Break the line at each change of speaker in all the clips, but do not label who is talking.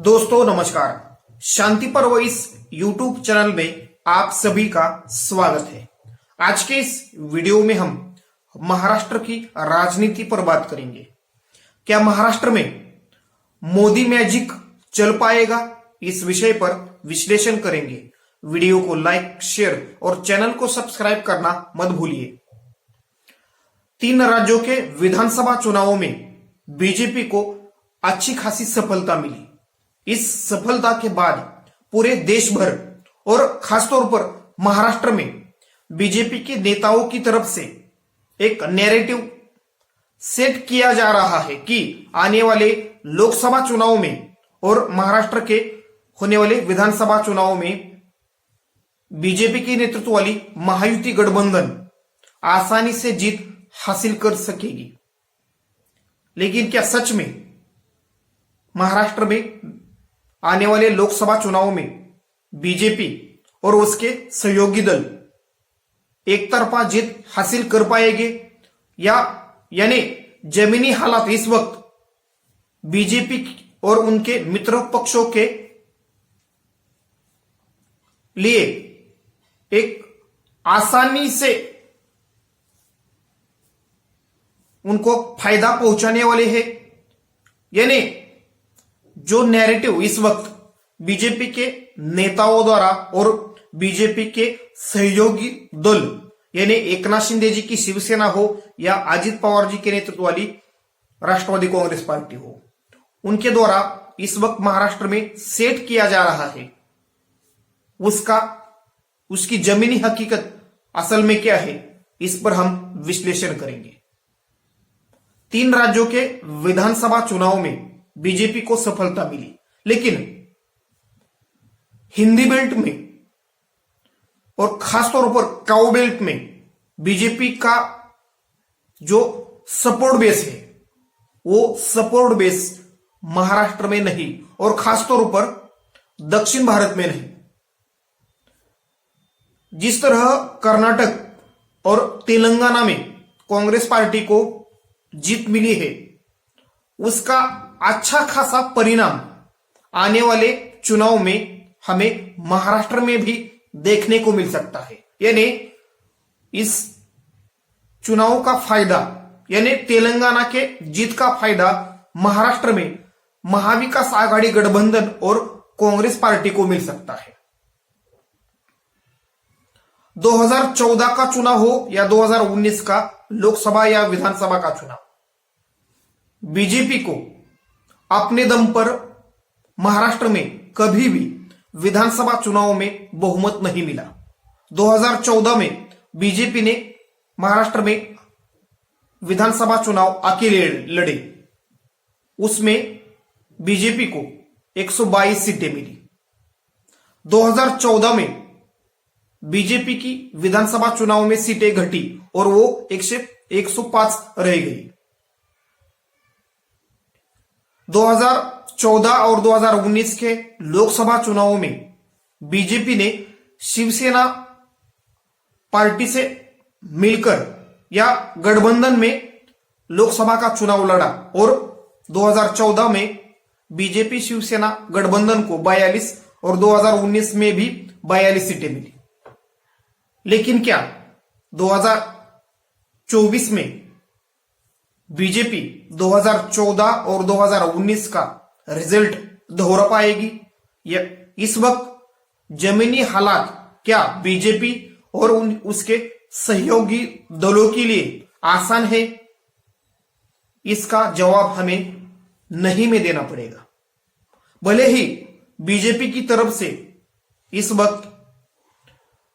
दोस्तों नमस्कार। शांति पर्व इस YouTube चैनल में आप सभी का स्वागत है। आज के इस वीडियो में हम महाराष्ट्र की राजनीति पर बात करेंगे। क्या महाराष्ट्र में मोदी मैजिक चल पाएगा, इस विषय पर विश्लेषण करेंगे। वीडियो को लाइक, शेयर और चैनल को सब्सक्राइब करना मत भूलिए। 3 राज्यों के विधानसभा चुनावों में बीजेपी को अच्छी खासी सफलता मिली। इस सफलता के बाद पूरे देश भर और खासतौर पर महाराष्ट्र में बीजेपी के नेताओं की तरफ से एक नैरेटिव सेट किया जा रहा है कि आने वाले लोकसभा चुनाव में और महाराष्ट्र के होने वाले विधानसभा चुनाव में बीजेपी के नेतृत्व वाली महायुति गठबंधन आसानी से जीत हासिल कर सकेगी। लेकिन क्या सच में महाराष्ट्र में आने वाले लोकसभा चुनाव में बीजेपी और उसके सहयोगी दल एक तरफा जीत हासिल कर पाएंगे, या यानी जमीनी हालात इस वक्त बीजेपी और उनके मित्र पक्षों के लिए एक आसानी से उनको फायदा पहुंचाने वाले हैं। यानी जो नैरेटिव इस वक्त बीजेपी के नेताओं द्वारा और बीजेपी के सहयोगी दल यानी एकनाथ शिंदे जी की शिवसेना हो या अजित पवार जी के नेतृत्व वाली राष्ट्रवादी कांग्रेस पार्टी हो, उनके द्वारा इस वक्त महाराष्ट्र में सेट किया जा रहा है, उसकी जमीनी हकीकत असल में क्या है, इस पर हम विश्लेषण करेंगे। 3 राज्यों के विधानसभा चुनाव में बीजेपी को सफलता मिली, लेकिन हिंदी बेल्ट में और खासतौर पर काउ बेल्ट में बीजेपी का जो सपोर्ट बेस है वो सपोर्ट बेस महाराष्ट्र में नहीं और खासतौर पर दक्षिण भारत में नहीं। जिस तरह कर्नाटक और तेलंगाना में कांग्रेस पार्टी को जीत मिली है, उसका अच्छा खासा परिणाम आने वाले चुनाव में हमें महाराष्ट्र में भी देखने को मिल सकता है। यानी इस चुनाव का फायदा यानी तेलंगाना के जीत का फायदा महाराष्ट्र में महाविकास आघाड़ी गठबंधन और कांग्रेस पार्टी को मिल सकता है। 2014 का चुनाव हो या 2019 का लोकसभा या विधानसभा का चुनाव, बीजेपी को अपने दम पर महाराष्ट्र में कभी भी विधानसभा चुनाव में बहुमत नहीं मिला। 2014 में बीजेपी ने महाराष्ट्र में विधानसभा चुनाव अकेले लड़े, उसमें बीजेपी को 122 सीटें मिली। 2014 में बीजेपी की विधानसभा चुनाव में सीटें घटी और वो 105 रह गई। 2014 और 2019 के लोकसभा चुनावों में बीजेपी ने शिवसेना पार्टी से मिलकर या गठबंधन में लोकसभा का चुनाव लड़ा और 2014 में बीजेपी शिवसेना गठबंधन को 42 और 2019 में भी 42 सीटें मिली। लेकिन क्या 2024 में बीजेपी 2014 और 2019 का रिजल्ट दोहरा पाएगी? या इस वक्त जमीनी हालात क्या बीजेपी और उसके सहयोगी दलों के लिए आसान है? इसका जवाब हमें नहीं में देना पड़ेगा। भले ही बीजेपी की तरफ से इस वक्त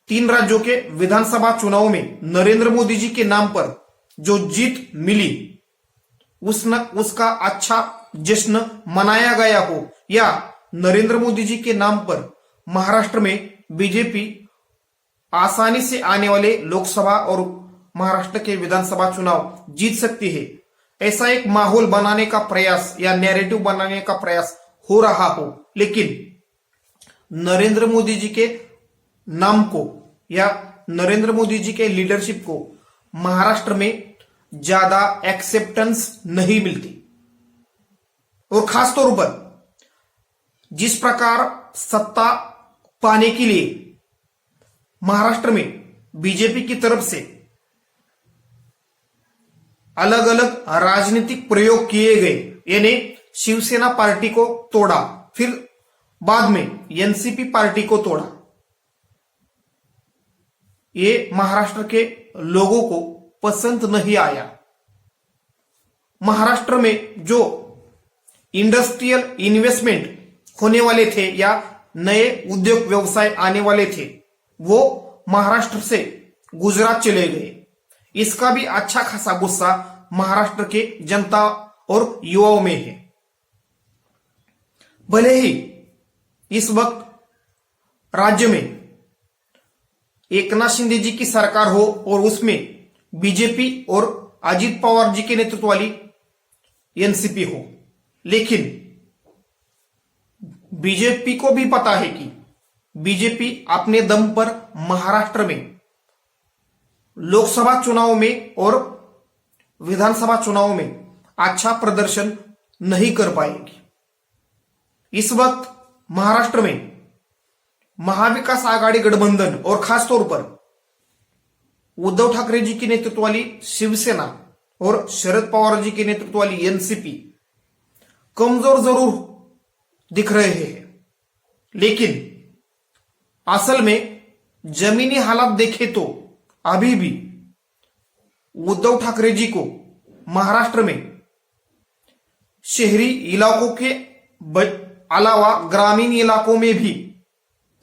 3 राज्यों के विधानसभा चुनाव में नरेंद्र मोदी जी के नाम पर जो जीत मिली उसका अच्छा जश्न मनाया गया हो, या नरेंद्र मोदी जी के नाम पर महाराष्ट्र में बीजेपी आसानी से आने वाले लोकसभा और महाराष्ट्र के विधानसभा चुनाव जीत सकती है, ऐसा एक माहौल बनाने का प्रयास या नैरेटिव बनाने का प्रयास हो रहा हो, लेकिन नरेंद्र मोदी जी के नाम को या नरेंद्र मोदी जी के लीडरशिप को महाराष्ट्र में ज्यादा एक्सेप्टेंस नहीं मिलती। और खासतौर पर जिस प्रकार सत्ता पाने के लिए महाराष्ट्र में बीजेपी की तरफ से अलग अलग राजनीतिक प्रयोग किए गए, यानी शिवसेना पार्टी को तोड़ा, फिर बाद में एनसीपी पार्टी को तोड़ा, ये महाराष्ट्र के लोगों को पसंद नहीं आया। महाराष्ट्र में जो इंडस्ट्रियल इन्वेस्टमेंट होने वाले थे या नए उद्योग व्यवसाय आने वाले थे, वो महाराष्ट्र से गुजरात चले गए। इसका भी अच्छा खासा गुस्सा महाराष्ट्र के जनता और युवाओं में है। भले ही इस वक्त राज्य में एकनाथ शिंदे जी की सरकार हो और उसमें बीजेपी और अजित पवार जी के नेतृत्व वाली एनसीपी हो, लेकिन बीजेपी को भी पता है कि बीजेपी अपने दम पर महाराष्ट्र में लोकसभा चुनाव में और विधानसभा चुनाव में अच्छा प्रदर्शन नहीं कर पाएगी। इस वक्त महाराष्ट्र में महाविकास आघाड़ी गठबंधन और खासतौर पर उद्धव ठाकरे जी की नेतृत्व वाली शिवसेना और शरद पवार जी की नेतृत्व वाली एनसीपी कमजोर जरूर दिख रहे हैं, लेकिन असल में जमीनी हालात देखें तो अभी भी उद्धव ठाकरे जी को महाराष्ट्र में शहरी इलाकों के अलावा ग्रामीण इलाकों में भी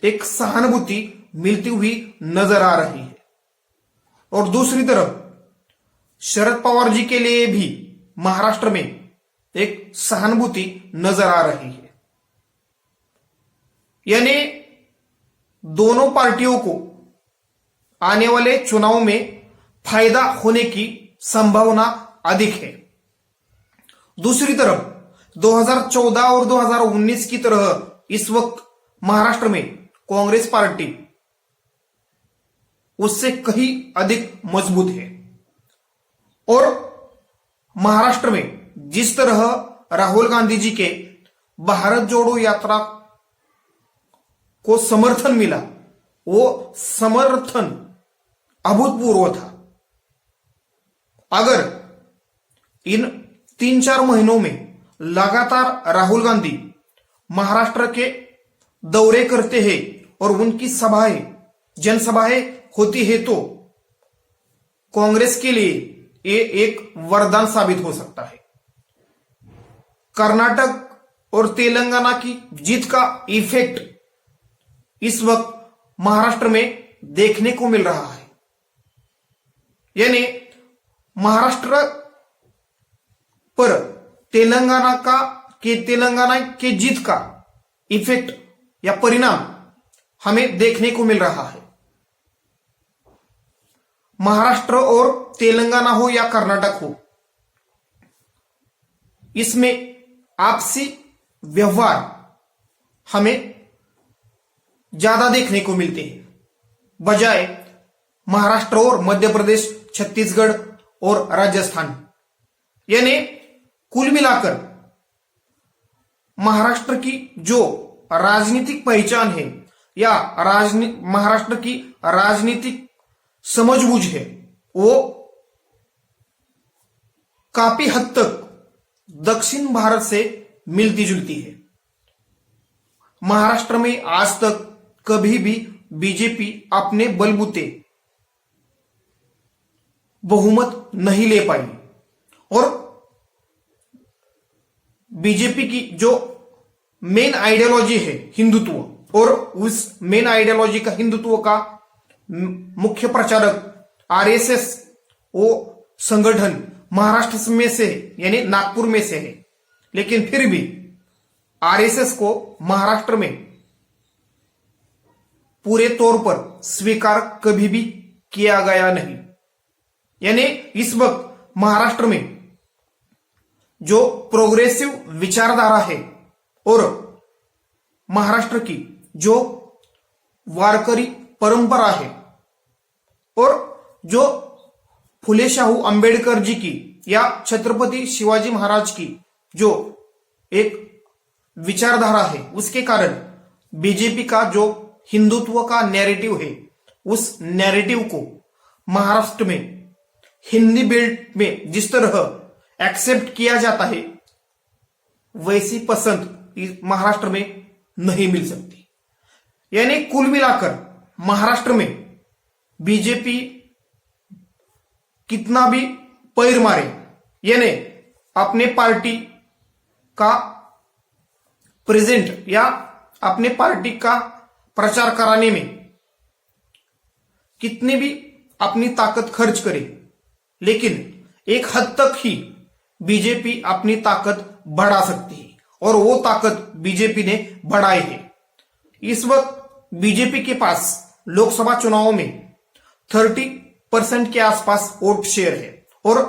एक सहानुभूति मिलती हुई नजर आ रही है। और दूसरी तरफ शरद पवार जी के लिए भी महाराष्ट्र में एक सहानुभूति नजर आ रही है। यानी दोनों पार्टियों को आने वाले चुनाव में फायदा होने की संभावना अधिक है। दूसरी तरफ 2014 और 2019 की तरह इस वक्त महाराष्ट्र में कांग्रेस पार्टी उससे कहीं अधिक मजबूत है। और महाराष्ट्र में जिस तरह राहुल गांधी जी के भारत जोड़ो यात्रा को समर्थन मिला, वो समर्थन अभूतपूर्व था। अगर इन 3-4 महीनों में लगातार राहुल गांधी महाराष्ट्र के दौरे करते हैं और उनकी सभाएं, जनसभाएं होती है, तो कांग्रेस के लिए ये एक वरदान साबित हो सकता है। कर्नाटक और तेलंगाना की जीत का इफेक्ट इस वक्त महाराष्ट्र में देखने को मिल रहा है। यानी महाराष्ट्र पर तेलंगाना के जीत का इफेक्ट या परिणाम हमें देखने को मिल रहा है। महाराष्ट्र और तेलंगाना हो या कर्नाटक हो, इसमें आपसी व्यवहार हमें ज्यादा देखने को मिलते हैं, बजाय महाराष्ट्र और मध्य प्रदेश, छत्तीसगढ़ और राजस्थान। यानी कुल मिलाकर महाराष्ट्र की जो राजनीतिक पहचान है या महाराष्ट्र की राजनीतिक समझबूझ है, वो काफी हद तक दक्षिण भारत से मिलती जुलती है। महाराष्ट्र में आज तक कभी भी बीजेपी अपने बलबूते बहुमत नहीं ले पाई और बीजेपी की जो मेन आइडियोलॉजी है हिंदुत्व, और उस मेन आइडियोलॉजी का हिंदुत्व का मुख्य प्रचारक आरएसएस वो संगठन महाराष्ट्र में से यानी नागपुर में से है, लेकिन फिर भी आरएसएस को महाराष्ट्र में पूरे तौर पर स्वीकार कभी भी किया गया नहीं। यानी इस वक्त महाराष्ट्र में जो प्रोग्रेसिव विचारधारा है और महाराष्ट्र की जो वारकरी परंपरा है और जो फुले शाहू अंबेडकर जी की या छत्रपति शिवाजी महाराज की जो एक विचारधारा है, उसके कारण बीजेपी का जो हिंदुत्व का नैरेटिव है, उस नैरेटिव को महाराष्ट्र में हिंदी बेल्ट में जिस तरह एक्सेप्ट किया जाता है, वैसी पसंद महाराष्ट्र में नहीं मिल सकती। यानी कुल मिलाकर महाराष्ट्र में बीजेपी कितना भी पैर मारे, यानी अपने पार्टी का प्रेजेंट या अपने पार्टी का प्रचार कराने में कितनी भी अपनी ताकत खर्च करे, लेकिन एक हद तक ही बीजेपी अपनी ताकत बढ़ा सकती है और वो ताकत बीजेपी ने बढ़ाई है। इस वक्त बीजेपी के पास लोकसभा चुनावों में 30% के आसपास वोट शेयर है और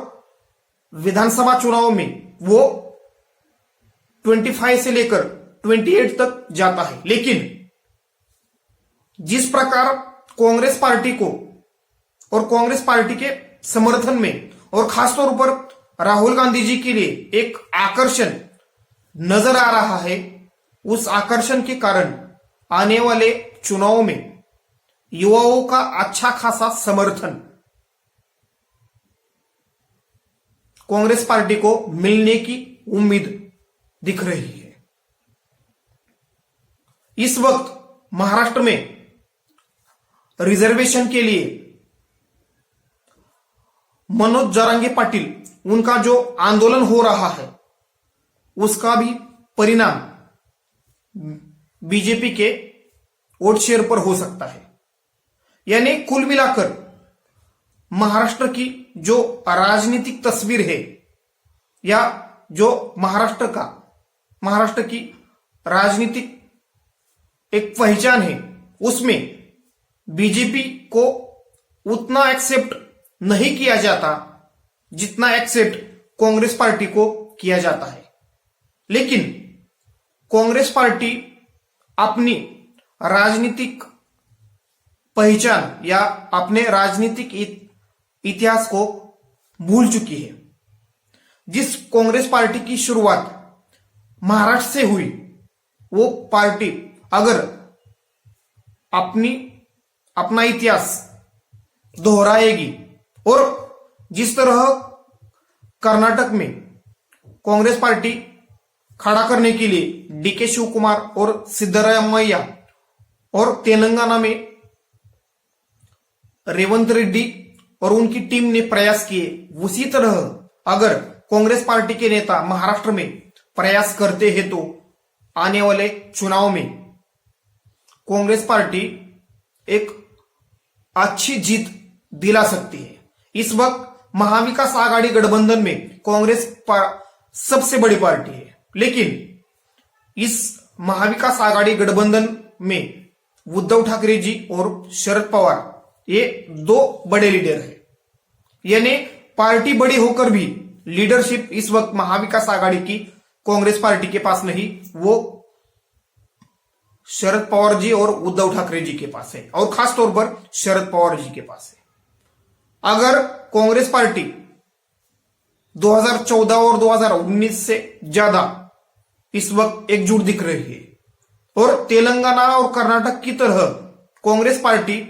विधानसभा चुनाव में वो 25 से लेकर 28 तक जाता है। लेकिन जिस प्रकार कांग्रेस पार्टी को और कांग्रेस पार्टी के समर्थन में और खासतौर पर राहुल गांधी जी के लिए एक आकर्षण नजर आ रहा है, उस आकर्षण के कारण आने वाले चुनाव में युवाओं का अच्छा खासा समर्थन कांग्रेस पार्टी को मिलने की उम्मीद दिख रही है। इस वक्त महाराष्ट्र में रिजर्वेशन के लिए मनोज जरांगे पाटिल, उनका जो आंदोलन हो रहा है, उसका भी परिणाम बीजेपी के वोट शेयर पर हो सकता है। यानी कुल मिलाकर महाराष्ट्र की जो राजनीतिक तस्वीर है या जो महाराष्ट्र की राजनीतिक एक पहचान है, उसमें बीजेपी को उतना एक्सेप्ट नहीं किया जाता जितना एक्सेप्ट कांग्रेस पार्टी को किया जाता है। लेकिन कांग्रेस पार्टी अपनी राजनीतिक पहचान या अपने राजनीतिक इतिहास को भूल चुकी है। जिस कांग्रेस पार्टी की शुरुआत महाराष्ट्र से हुई, वो पार्टी अगर अपना इतिहास दोहराएगी और जिस तरह कर्नाटक में कांग्रेस पार्टी खड़ा करने के लिए डीके शिव कुमार और सिद्धरामैया और तेलंगाना में रेवंत रेड्डी और उनकी टीम ने प्रयास किए, उसी तरह अगर कांग्रेस पार्टी के नेता महाराष्ट्र में प्रयास करते हैं तो आने वाले चुनाव में कांग्रेस पार्टी एक अच्छी जीत दिला सकती है। इस वक्त महाविकास आघाड़ी गठबंधन में कांग्रेस सबसे बड़ी पार्टी है, लेकिन इस महाविकास आघाड़ी गठबंधन में उद्धव ठाकरे जी और शरद पवार ये दो बड़े लीडर हैं। यानी पार्टी बड़ी होकर भी लीडरशिप इस वक्त महाविकास आघाड़ी की कांग्रेस पार्टी के पास नहीं, वो शरद पवार जी और उद्धव ठाकरे जी के पास है और खासतौर पर शरद पवार जी के पास है। अगर कांग्रेस पार्टी 2014 और 2019 से ज्यादा इस वक्त एकजुट दिख रही है और तेलंगाना और कर्नाटक की तरह कांग्रेस पार्टी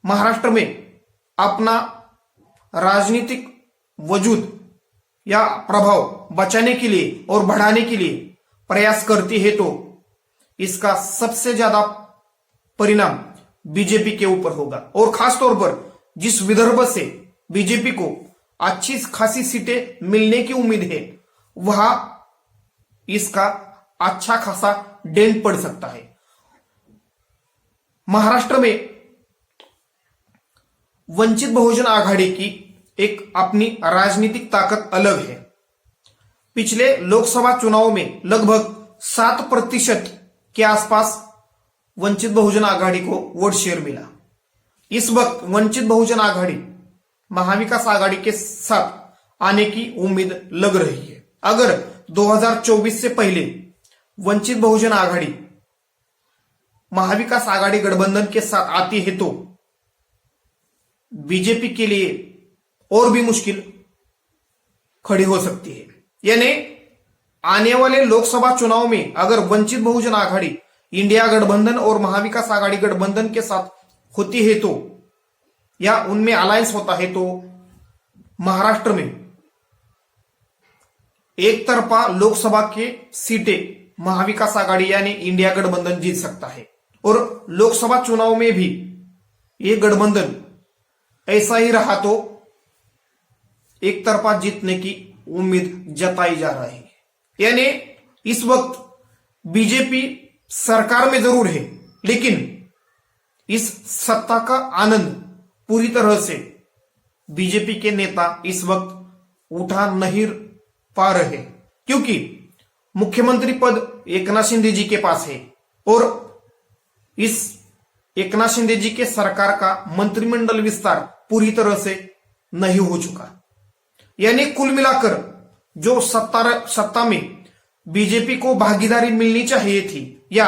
महाराष्ट्र में अपना राजनीतिक वजूद या प्रभाव बचाने के लिए और बढ़ाने के लिए प्रयास करती है, तो इसका सबसे ज्यादा परिणाम बीजेपी के ऊपर होगा। और खासतौर पर जिस विदर्भ से बीजेपी को अच्छी खासी सीटें मिलने की उम्मीद है, वहां इसका अच्छा खासा डेंट पड़ सकता है। महाराष्ट्र में वंचित बहुजन आघाड़ी की एक अपनी राजनीतिक ताकत अलग है। पिछले लोकसभा चुनाव में लगभग 7% के आसपास वंचित बहुजन आघाड़ी को वोट शेयर मिला। इस वक्त वंचित बहुजन आघाड़ी महाविकास आघाड़ी के साथ आने की उम्मीद लग रही है। अगर 2024 से पहले वंचित बहुजन आघाड़ी महाविकास आघाड़ी गठबंधन के साथ आती है तो बीजेपी के लिए और भी मुश्किल खड़ी हो सकती है। यानी आने वाले लोकसभा चुनाव में अगर वंचित बहुजन आघाड़ी इंडिया गठबंधन और महाविकास आघाड़ी गठबंधन के साथ होती है तो, या उनमें अलायंस होता है तो महाराष्ट्र में एक तरफा लोकसभा के सीटें महाविकास आघाड़ी यानी इंडिया गठबंधन जीत सकता है और लोकसभा चुनाव में भी ये गठबंधन ऐसा ही रहा तो एक तरफा जीतने की उम्मीद जताई जा रही है। यानी इस वक्त बीजेपी सरकार में जरूर है, लेकिन इस सत्ता का आनंद पूरी तरह से बीजेपी के नेता इस वक्त उठा नहीं पा रहे, क्योंकि मुख्यमंत्री पद एकनाथ शिंदे जी के पास है और इस एकनाथ शिंदे जी के सरकार का मंत्रिमंडल विस्तार पूरी तरह से नहीं हो चुका। यानी कुल मिलाकर जो सत्ता में बीजेपी को भागीदारी मिलनी चाहिए थी या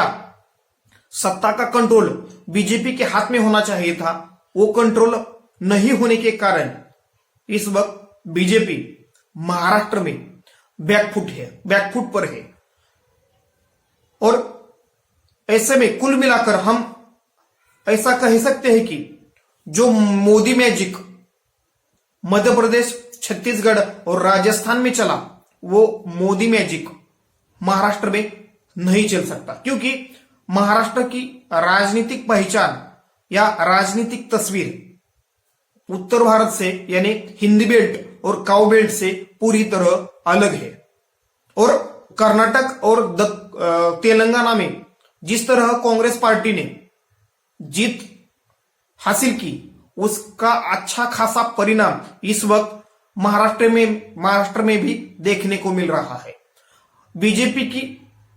सत्ता का कंट्रोल बीजेपी के हाथ में होना चाहिए था, वो कंट्रोल नहीं होने के कारण इस वक्त बीजेपी महाराष्ट्र में बैकफुट पर है। और ऐसे में कुल मिलाकर हम ऐसा कह सकते हैं कि जो मोदी मैजिक मध्य प्रदेश, छत्तीसगढ़ और राजस्थान में चला, वो मोदी मैजिक महाराष्ट्र में नहीं चल सकता, क्योंकि महाराष्ट्र की राजनीतिक पहचान या राजनीतिक तस्वीर उत्तर भारत से यानी हिंदी बेल्ट और काउ बेल्ट से पूरी तरह अलग है। और कर्नाटक और तेलंगाना में जिस तरह कांग्रेस पार्टी ने जीत हासिल की, उसका अच्छा खासा परिणाम इस वक्त महाराष्ट्र में भी देखने को मिल रहा है। बीजेपी की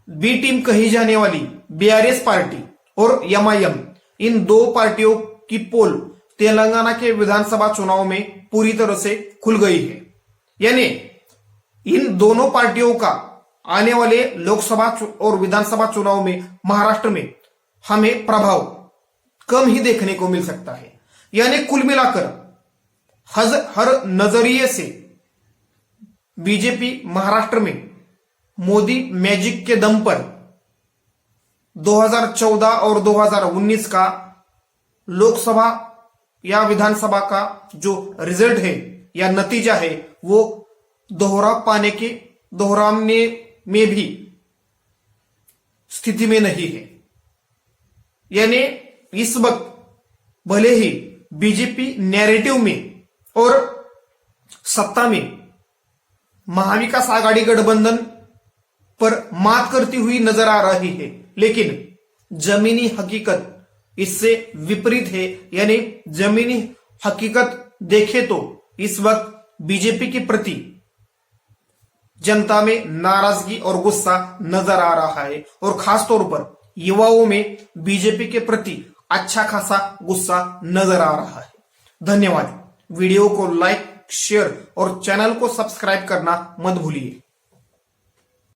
बी टीम कही जाने वाली बीआरएस पार्टी और एमआईएम, इन दो पार्टियों की पोल तेलंगाना के विधानसभा चुनाव में पूरी तरह से खुल गई है। यानी इन दोनों पार्टियों का आने वाले लोकसभा और विधानसभा चुनाव में महाराष्ट्र में हमें प्रभाव कम ही देखने को मिल सकता है। यानी कुल मिलाकर हर नजरिए से बीजेपी महाराष्ट्र में मोदी मैजिक के दम पर 2014 और 2019 का लोकसभा या विधानसभा का जो रिजल्ट है या नतीजा है, वो दोहराने में भी स्थिति में नहीं है। यानी इस वक्त भले ही बीजेपी नैरेटिव में और सत्ता में महाविकास आघाड़ी गठबंधन पर मात करती हुई नजर आ रही है, लेकिन जमीनी हकीकत इससे विपरीत है। यानी जमीनी हकीकत देखे तो इस वक्त बीजेपी के प्रति जनता में नाराजगी और गुस्सा नजर आ रहा है और खासतौर पर युवाओं में बीजेपी के प्रति अच्छा खासा गुस्सा नजर आ रहा है। धन्यवाद। वीडियो को लाइक, शेयर और चैनल को सब्सक्राइब करना मत भूलिए।